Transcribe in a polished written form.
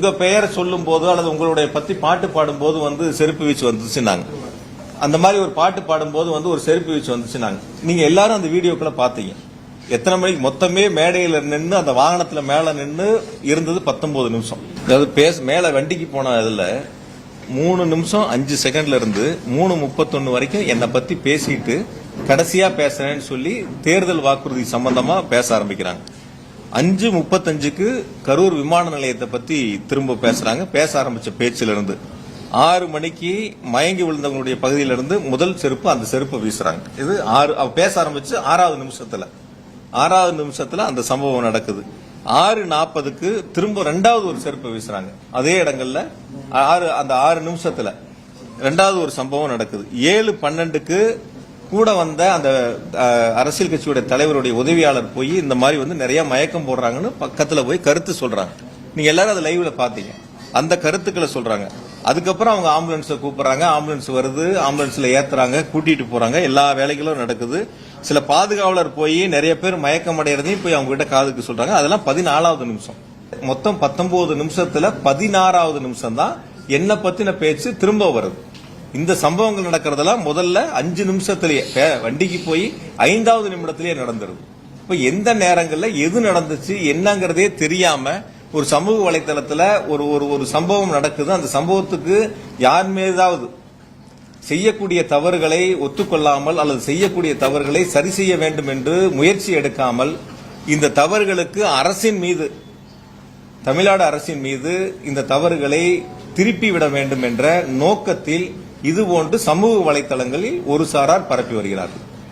உங்க பெயரை சொல்லும் போது அல்லது உங்களுடைய பத்தி பாட்டு பாடும்போது வந்து செருப்பு வீச்சு வந்துச்சுன்னாங்க. அந்த மாதிரி ஒரு பாட்டு பாடும்போது வந்து ஒரு செருப்பு வீச்சு வந்துச்சுன்னாங்க. நீங்க எல்லாரும் அந்த வீடியோக்குள்ள பாத்தீங்க. எத்தனை மணிக்கு மொத்தமே மேடையில நின்று அந்த வாகனத்துல மேல நின்று இருந்தது 19 நிமிஷம். அதாவது மேல வண்டிக்கு போன இதுல 3 நிமிஷம் 5 செகண்ட்ல இருந்து 3:31 வரைக்கும் என்னை பத்தி பேசிட்டு கடைசியா பேசுறேன்னு சொல்லி தேர்தல் வாக்குறுதி சம்பந்தமா பேச ஆரம்பிக்கிறாங்க. 5:35க்கு கரூர் விமான நிலையத்தை பத்தி திரும்ப பேசுறாங்க. பேச ஆரம்பிச்ச பேச்சில இருந்து 6 மணிக்கு மயங்கி விழுந்தவங்களுடைய பகுதியிலிருந்து முதல் செருப்பு அந்த செருப்பை வீசுறாங்க. இது பேச ஆரம்பிச்சு 6வது நிமிஷத்துல அந்த சம்பவம் நடக்குது. 6:40க்கு திரும்ப 2வது ஒரு செருப்பை வீசுறாங்க. அதே இடங்கள்ல அந்த 6 நிமிஷத்துல 2வது ஒரு சம்பவம் நடக்குது. 7:12க்கு கூட வந்த அந்த அரசியல் கட்சியுடைய தலைவருடைய உதவியாளர் போய் இந்த மாதிரி வந்து நிறைய மயக்கம் போடுறாங்கன்னு பக்கத்துல போய் கருத்து சொல்றாங்க. நீங்க எல்லாரும் அதை லைவ்ல பாத்தீங்க. அந்த கருத்துக்களை சொல்றாங்க. அதுக்கப்புறம் அவங்க ஆம்புலன்ஸை கூப்பிடுறாங்க. ஆம்புலன்ஸ் வருது, ஆம்புலன்ஸ்ல ஏத்துறாங்க, கூட்டிட்டு போறாங்க. எல்லா வேலைகளும் நடக்குது. சில பாதுகாவலர் போய் நிறைய பேர் மயக்கம் அடைறதையும் போய் அவங்க கிட்ட காதுக்கு சொல்றாங்க. அதெல்லாம் 14வது நிமிஷம். மொத்தம் 19 நிமிஷத்துல 16வது நிமிஷம் தான் என்ன பத்தின பேச்சு திரும்ப வருது. இந்த சம்பவங்கள் நடக்கிறதெல்லாம் முதல்ல 5 நிமிஷத்திலேயே வண்டிக்கு போய் 5வது நிமிடத்திலேயே நடந்துருது. இப்ப எந்த நேரங்கள்ல எது நடந்துச்சு என்னங்கிறதே தெரியாம ஒரு சமூக வலைதளத்துல ஒரு சம்பவம் நடக்குது. அந்த சம்பவத்துக்கு யார் மீதாவது செய்யக்கூடிய தவறுகளை ஒத்துக்கொள்ளாமல் அல்லது செய்யக்கூடிய தவறுகளை சரி செய்ய வேண்டும் என்று முயற்சி எடுக்காமல் இந்த தவறுகளுக்கு அரசின் மீது, தமிழ்நாடு அரசின் மீது இந்த தவறுகளை திருப்பி விட வேண்டும் என்ற நோக்கத்தில் இதுபோன்று சமூக வலைதளங்களில் ஒரு சாரார் பரப்பி வருகிறார்கள்.